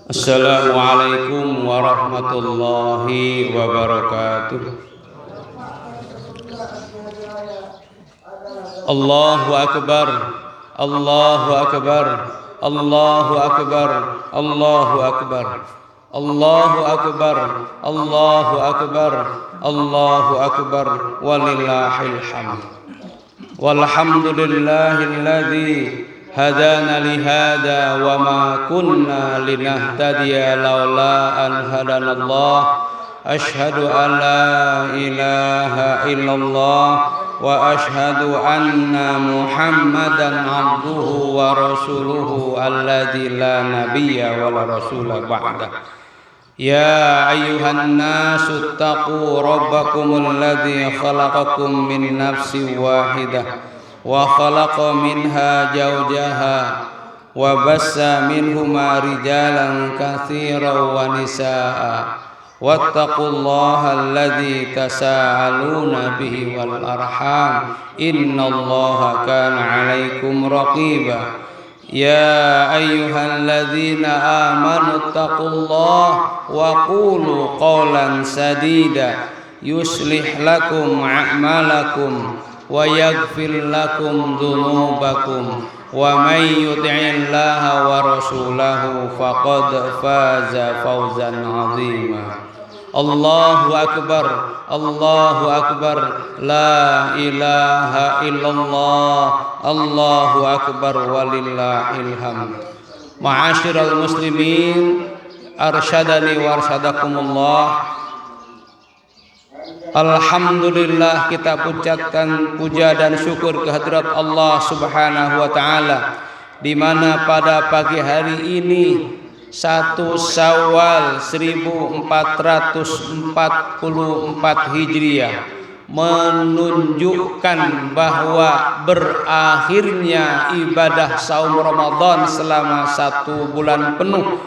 Assalamualaikum warahmatullahi wabarakatuh. Allahu akbar, Allahu akbar, Allahu akbar, Allahu akbar, Allahu akbar, Allahu akbar, Allahu akbar, walillahil hamd. Walhamdulillahilladzi hadana lihada wa ma kunna linahtadiya laula an hadanallah. Ashhadu an la ilaha illallah wa ashhadu anna Muhammadan abduhu wa rasuluhu alladzi la nabiyya wa la rasula ba'da. Ya ayyuhan nasu taqu rabbakumul ladzi khalaqakum min nafsin wahidah wa khalaqa minha zawjaha wa bassa minhuma rijalan katsiran wa nisaa wattaqullaha alladzi tasaaluna bihi wal arham innallaha kana 'alaikum raqiba. Ya ayyuhalladzina amanu taqullaha wa qulu qawlan sadida yuslih lakum a'malakum wa yaghfir lakum dhunubakum wa may yuti'illaha wa rasulahu faqad faza fawzan 'azima. Allahu akbar, Allahu akbar, la ilaha illallah, Allahu akbar, walillahil hamd. Ma'asyiral muslimin, arsyadani wa arsyadakumullah. Alhamdulillah, kita ucapkan puja dan syukur kehadirat Allah Subhanahu wa taala, di mana pada pagi hari ini 1 Syawal 1444 Hijriah menunjukkan bahwa berakhirnya ibadah saum Ramadan selama 1 bulan penuh,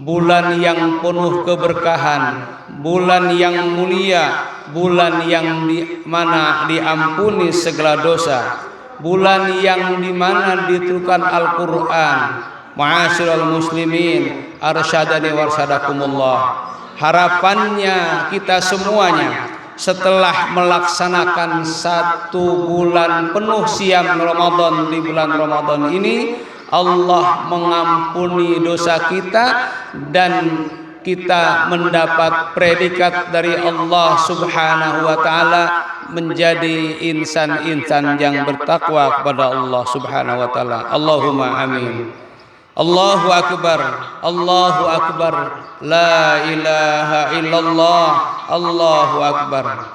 bulan yang penuh keberkahan, bulan yang mulia, bulan yang di mana diampuni segala dosa, bulan yang di mana diturunkan Al-Qur'an. Ma'asyiral muslimin, arsyadani warsyadakumullah. Harapannya kita semuanya setelah melaksanakan 1 bulan penuh siam Ramadan di bulan Ramadan ini, Allah mengampuni dosa kita dan kita mendapat predikat dari Allah Subhanahu wa taala menjadi insan-insan yang bertakwa kepada Allah Subhanahu wa taala. Allahumma amin. Allahu akbar, Allahu akbar, la ilaha illallah, Allahu akbar.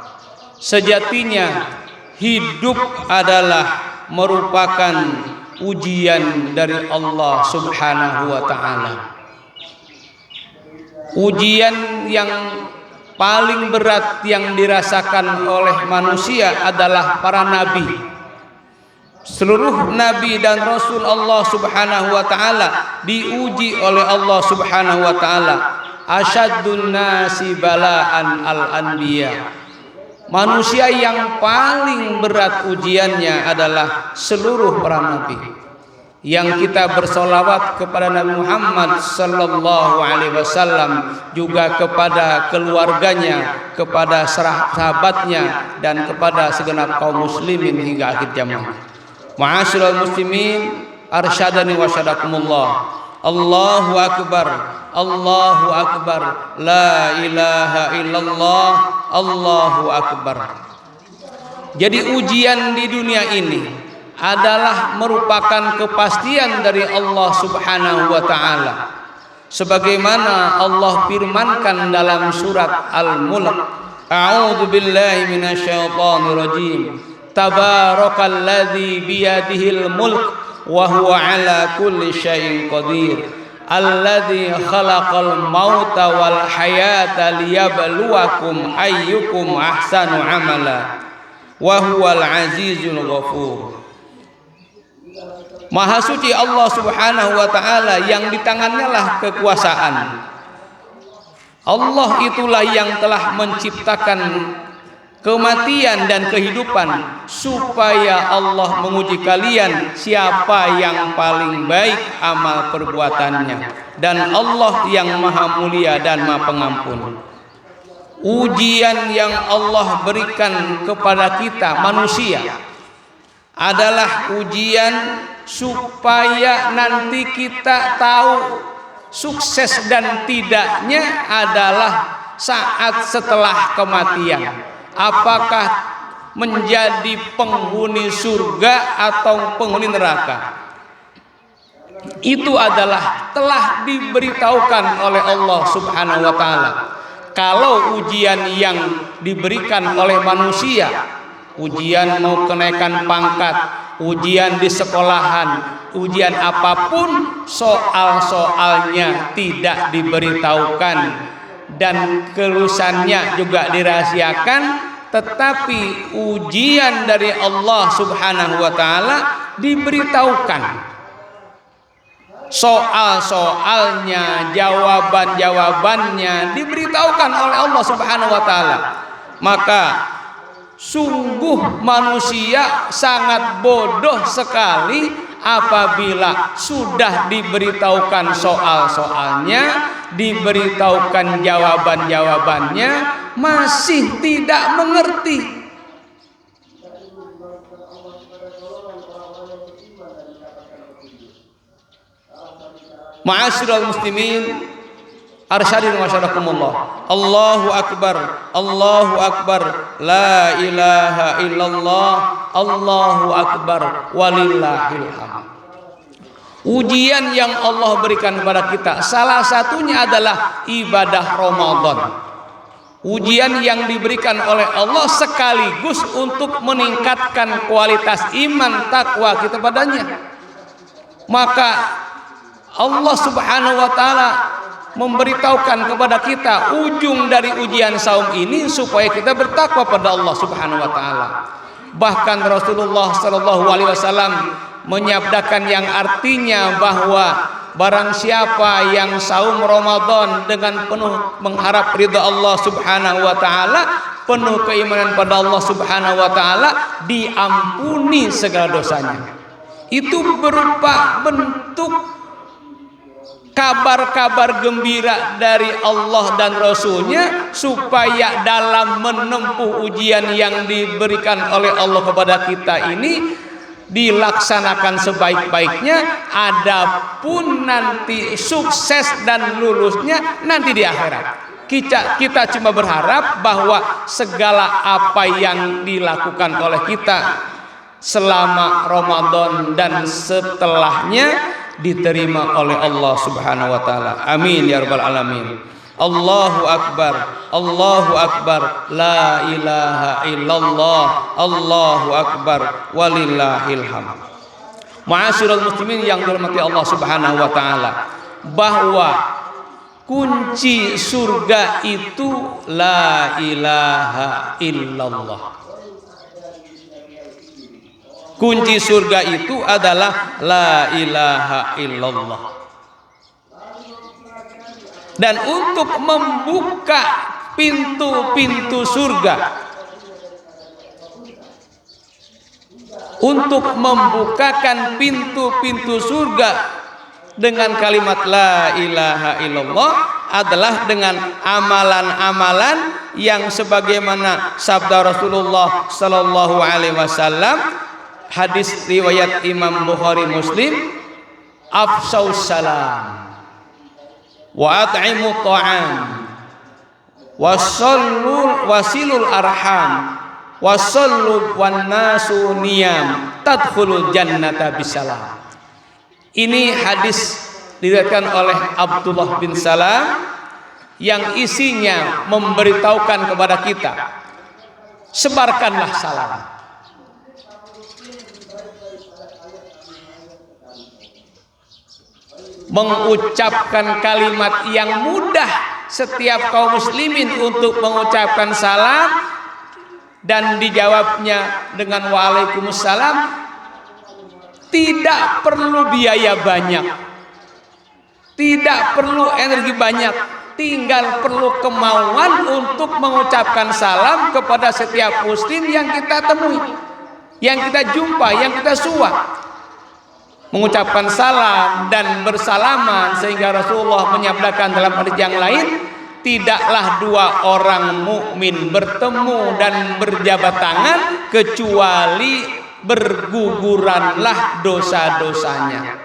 Sejatinya hidup adalah merupakan ujian dari Allah Subhanahu wa taala. Ujian yang paling berat yang dirasakan oleh manusia adalah para nabi. Seluruh nabi dan rasul Allah Subhanahu wa taala diuji oleh Allah Subhanahu wa taala. Asyaddun nasi balaan al-anbiya. Manusia yang paling berat ujiannya adalah seluruh para nabi. Yang kita bersolawat kepada Nabi Muhammad sallallahu alaihi wasallam, juga kepada keluarganya, kepada sahabatnya, dan kepada segenap kaum muslimin hingga akhir zaman. Ma'asyiral muslimin, arsyadani wa syadakumullah. Allahu akbar, Allahu akbar, la ilaha illallah, Allahu akbar. Jadi ujian di dunia ini adalah merupakan kepastian dari Allah Subhanahu wa taala. Sebagaimana Allah firmankan dalam surat Al-Mulk, a'udzu billahi minasyaitonir rajim. Tabarakalladzi biyadihil mulk wa huwa ala kulli syai'in qadir. Alladzi khalaqal mauta wal hayata liyabluwakum ayyukum ahsanu amala wa huwal azizul ghafur. Maha suci Allah Subhanahu wa taala, yang di tangannya lah kekuasaan. Allah itulah yang telah menciptakan kematian dan kehidupan, supaya Allah menguji kalian siapa yang paling baik amal perbuatannya, dan Allah yang maha mulia dan maha pengampun. Ujian yang Allah berikan kepada kita manusia adalah ujian supaya nanti kita tahu sukses dan tidaknya adalah saat setelah kematian. Apakah menjadi penghuni surga atau penghuni neraka? Itu adalah telah diberitahukan oleh Allah Subhanahu wa taala. Kalau ujian yang diberikan oleh manusia, ujian mau kenaikan pangkat, ujian di sekolahan, ujian apapun, soal-soalnya tidak diberitahukan dan kelulusannya juga dirahasiakan, tetapi ujian dari Allah Subhanahu wa taala diberitahukan. Soal-soalnya, jawaban-jawabannya diberitahukan oleh Allah Subhanahu wa taala. Maka sungguh manusia sangat bodoh sekali apabila sudah diberitahukan soal-soalnya, diberitahukan jawaban-jawabannya, masih tidak mengerti. Ma'asyiral muslimin, arsyadin wa syarakumullah. Allahu akbar, Allahu akbar, la ilaha illallah, Allahu akbar, walillahil hamd. Ujian yang Allah berikan kepada kita salah satunya adalah ibadah Ramadan. Ujian yang diberikan oleh Allah sekaligus untuk meningkatkan kualitas iman takwa kita padanya. Maka Allah Subhanahu wa taala memberitahukan kepada kita ujung dari ujian saum ini supaya kita bertakwa pada Allah Subhanahu wa taala. Bahkan Rasulullah sallallahu alaihi wasallam menyabdakan yang artinya bahwa barang siapa yang saum Ramadan dengan penuh mengharap ridha Allah Subhanahu wa taala, penuh keimanan pada Allah Subhanahu wa taala, diampuni segala dosanya. Itu berupa bentuk kabar-kabar gembira dari Allah dan Rasulnya supaya dalam menempuh ujian yang diberikan oleh Allah kepada kita ini dilaksanakan sebaik-baiknya, adapun nanti sukses dan lulusnya nanti di akhirat. Kita cuma berharap bahwa segala apa yang dilakukan oleh kita selama Ramadan dan setelahnya diterima oleh Allah Subhanahu wa taala. Amin ya rabbal alamin. Allahu akbar, Allahu akbar, la ilaha illallah, Allahu akbar, walillahil hamd. Ma'asyiral muslimin yang dirahmati Allah Subhanahu wa taala, bahwa kunci surga itu la ilaha illallah. Kunci surga itu adalah la ilaha illallah. Dan untuk membuka pintu-pintu surga, untuk membukakan pintu-pintu surga dengan kalimat la ilaha illallah adalah dengan amalan-amalan yang sebagaimana sabda Rasulullah sallallahu alaihi wasallam, hadis riwayat Imam Bukhari Muslim, afshaus salam wa at'imu ta'am wasilul arham wasallu wan nasu niyam tadkhulul jannata bisalam. Ini hadis diriwayatkan oleh Abdullah bin Salam yang isinya memberitahukan kepada kita, sebarkanlah salam. Mengucapkan kalimat yang mudah setiap kaum muslimin untuk mengucapkan salam dan dijawabnya dengan waalaikumsalam, tidak perlu biaya banyak, tidak perlu energi banyak, tinggal perlu kemauan untuk mengucapkan salam kepada setiap muslim yang kita temui, yang kita jumpa, yang kita suah. Mengucapkan salam dan bersalaman, sehingga Rasulullah menyabdakan dalam hadis yang lain, tidaklah dua orang mukmin bertemu dan berjabat tangan kecuali berguguranlah dosa-dosanya.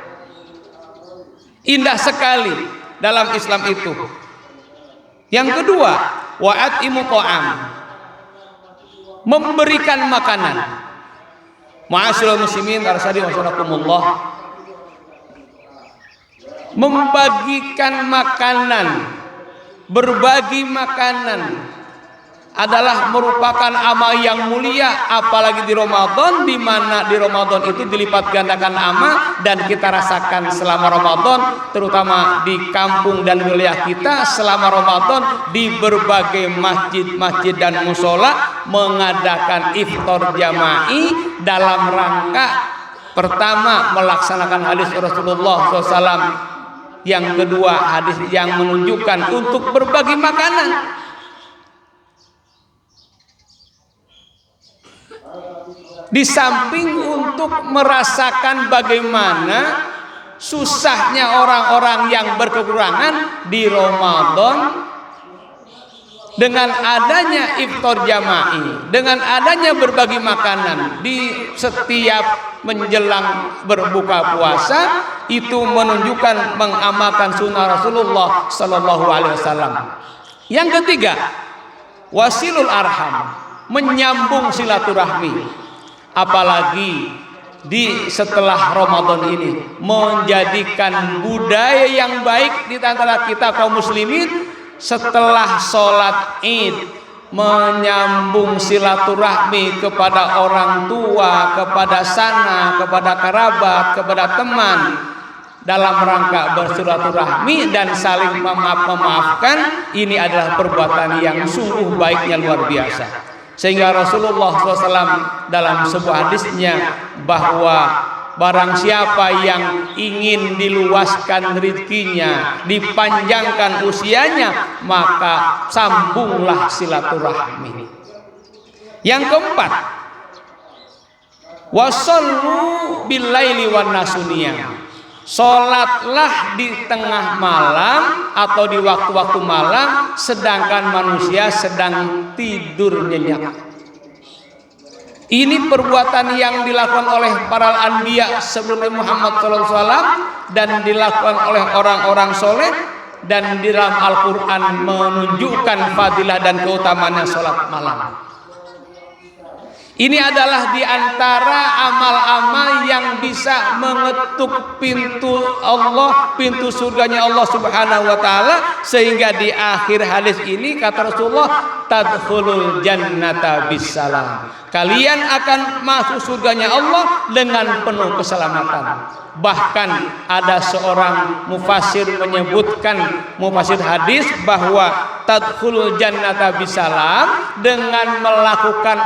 Indah sekali dalam Islam itu. Yang kedua, wa'atimu ta'am, memberikan makanan. Ma'asyiral muslimin arsyadi wasyarakumullah, membagikan makanan, berbagi makanan adalah merupakan amal yang mulia, apalagi di Ramadan, di mana di Ramadan itu dilipat gandakan amal, dan kita rasakan selama Ramadan, terutama di kampung dan wilayah kita selama Ramadan, di berbagai masjid-masjid dan musola mengadakan iftar jama'i dalam rangka pertama melaksanakan hadis Rasulullah SAW, yang kedua hadis yang menunjukkan untuk berbagi makanan. Di samping untuk merasakan bagaimana susahnya orang-orang yang berkekurangan di Ramadan, dengan adanya iftar jama'i, dengan adanya berbagi makanan di setiap menjelang berbuka puasa, itu menunjukkan mengamalkan sunnah Rasulullah Sallallahu Alaihi Wasallam. Yang ketiga, wasilul arham, menyambung silaturahmi. Apalagi di setelah Ramadan ini, menjadikan budaya yang baik di antara kita kaum muslimin setelah sholat Id, menyambung silaturahmi kepada orang tua, kepada sanak, kepada kerabat, kepada teman, dalam rangka bersilaturahmi dan saling memaafkan. Ini adalah perbuatan yang sungguh baiknya luar biasa. Sehingga Rasulullah SAW dalam sebuah hadisnya bahwa barang siapa yang ingin diluaskan rezekinya, dipanjangkan usianya, maka sambunglah silaturahmi. Yang keempat, wasallu billaili wan nasuniyah, sholatlah di tengah malam atau di waktu-waktu malam sedangkan manusia sedang tidur nyenyak. Ini perbuatan yang dilakukan oleh para anbiya sebelum Muhammad SAW dan dilakukan oleh orang-orang soleh, dan di dalam Al-Quran menunjukkan fadilah dan keutamaannya sholat malam. Ini adalah di antara amal-amal yang bisa mengetuk pintu Allah, pintu surganya Allah Subhanahu wa taala, sehingga di akhir hadis ini kata Rasulullah, tadkhulul jannata bisalam, kalian akan masuk surganya Allah dengan penuh keselamatan. Bahkan ada seorang mufasir menyebutkan, mufasir hadis, bahwa tadkhulul jannata bisalam, dengan melakukan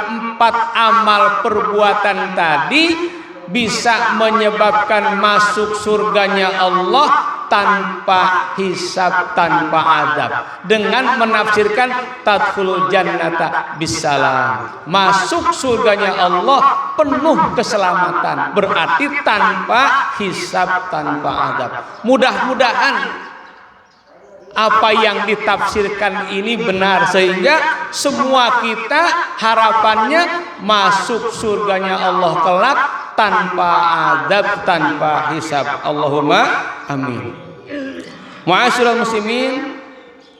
4 amal perbuatan tadi bisa menyebabkan masuk surganya Allah tanpa hisab, tanpa adab. Dengan menafsirkan tadkhulul jannata bisalam, masuk surganya Allah penuh keselamatan, berarti tanpa hisab, tanpa adab. Mudah-mudahan apa yang ditafsirkan ini benar, sehingga semua kita harapannya masuk surganya Allah kelak tanpa adab, tanpa hisab. Allahumma amin. Ma'asyiral muslimin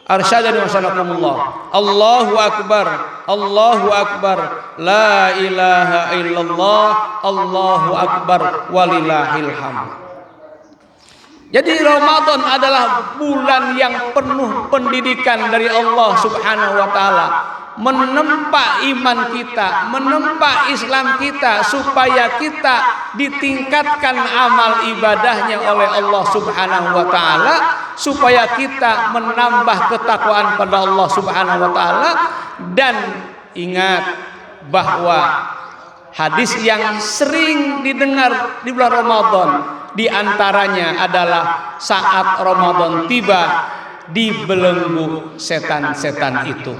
arsyadani wasyarakumullah. Allahu akbar, Allahu akbar, la ilaha illallah, Allahu akbar, walillahil hamd. Jadi Ramadan adalah bulan yang penuh pendidikan dari Allah Subhanahu wa taala, menempa iman kita, menempa Islam kita, supaya kita ditingkatkan amal ibadahnya oleh Allah Subhanahu wa taala, supaya kita menambah ketakwaan pada Allah Subhanahu wa taala. Dan ingat bahwa hadis yang sering didengar di bulan Ramadan, di antaranya adalah saat Ramadan tiba, dibelenggu setan-setan itu.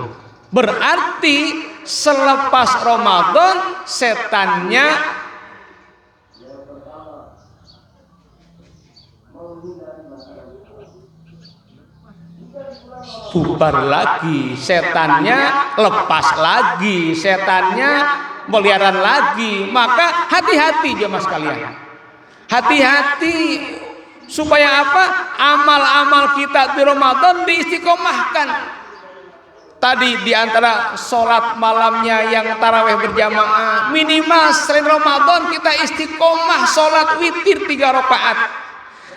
Berarti selepas Ramadan setannya bubar lagi, setannya lepas lagi, setannya meliaran lagi. Maka hati-hati jemaah sekalian, hati-hati supaya apa? Amal-amal kita di Ramadan diistiqomahkan. Tadi diantara sholat malamnya yang taraweh berjamaah, minimal selain Ramadan kita istiqomah sholat witir 3 rakaat.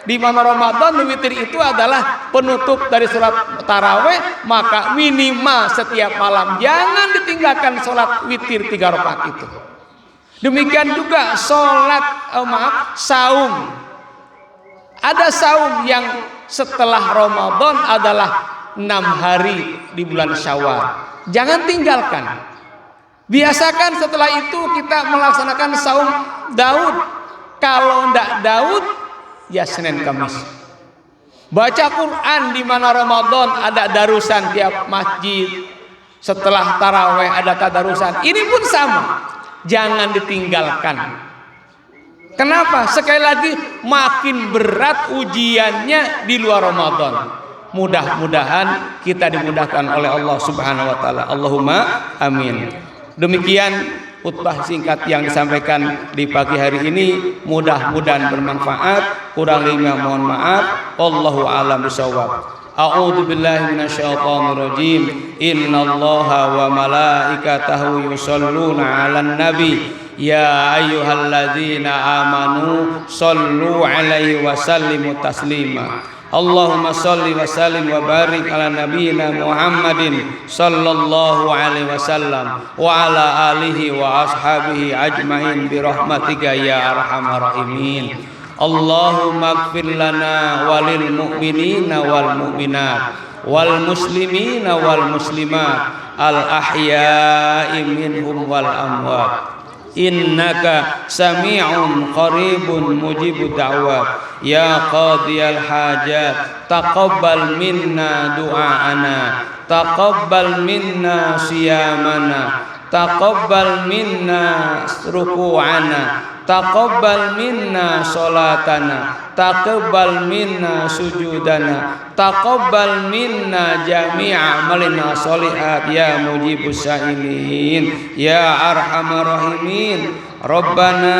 Di mana Ramadan witir itu adalah penutup dari sholat taraweh, maka minimal setiap malam jangan ditinggalkan sholat witir 3 rakaat itu. Demikian juga sholat saum. Ada saum yang setelah Ramadan adalah 6 hari di bulan Syawal. Jangan tinggalkan. Biasakan setelah itu kita melaksanakan saum Daud. Kalau tidak Daud, ya Senin Kamis. Baca Quran di mana Ramadan ada darusan tiap masjid. Setelah taraweh ada tadarusan. Ini pun sama. Jangan ditinggalkan. Kenapa? Sekali lagi makin berat ujiannya di luar Ramadan. Mudah-mudahan kita dimudahkan oleh Allah Subhanahu wa taala. Allahumma amin. Demikian khutbah singkat yang disampaikan di pagi hari ini, mudah-mudahan bermanfaat. Kurang lebihnya mohon maaf. Wallahu a'lam bishawab. A'udzu billahi minasyaitonir rajim. Innallaha wa malaikatahu yusholluna 'alan nabi. Ya ayyuhalladzina amanu shollu 'alaihi wa sallimu taslima. Allahumma sholli wa sallim wa barik ala nabiyyina Muhammadin sallallahu alaihi wasallam wa ala alihi wa ashabihi ajmain bi rahmatika ya arhamar rahimin. Allahumma ighfir lana walil mu'minina wal mu'minat wal muslimina wal muslimat al ahya'i minhum wal amwat. Innaka sami'un qaribun mujibud da'wat. Ya qadiyal hajat taqabbal minna du'aana, taqabbal minna siyamana, taqabbal minna ruku'ana, taqabbal minna salatana, taqabbal minna sujudana, taqabbal minna jami'a amalina sholihat ya mujibus sa'ilin ya arhamar rahimin. Rabbana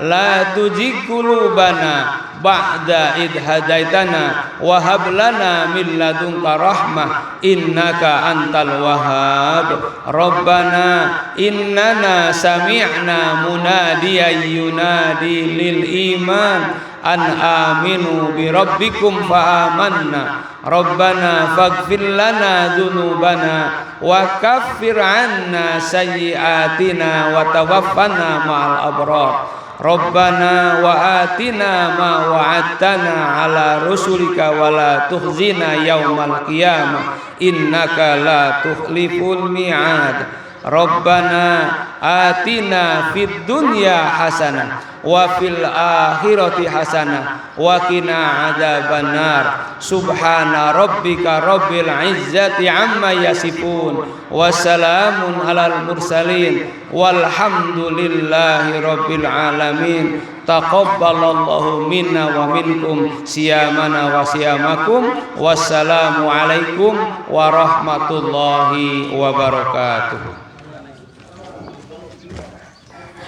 la tuzigh qulubana ba'da id hadaitana wa hab lana min ladunka rahmah innaka antal wahhab. Rabbana innana sami'na munadiyan yunadi lil iman an aminu bi rabbikum fa amanna. Rabbana faghfir lana dzunubana wa kaffir 'anna sayyi'atina wa tawaffana ma'al abrar. Rabbana wa atina ma wa'adtana ala rusulika wa la tukhzina yaumal qiyamah innaka la tukhliful mi'ad. Rabbana atina fid dunya hasanah wa fil akhirati hasanah wa qina adzabannar. Subhana rabbika rabbil izzati amma yasifun wa salamun alal mursalin walhamdulillahi rabbil alamin. Taqabbalallahu minna wa minkum siyamana wa siyamakum. Wassalamu alaikum warahmatullahi wabarakatuh.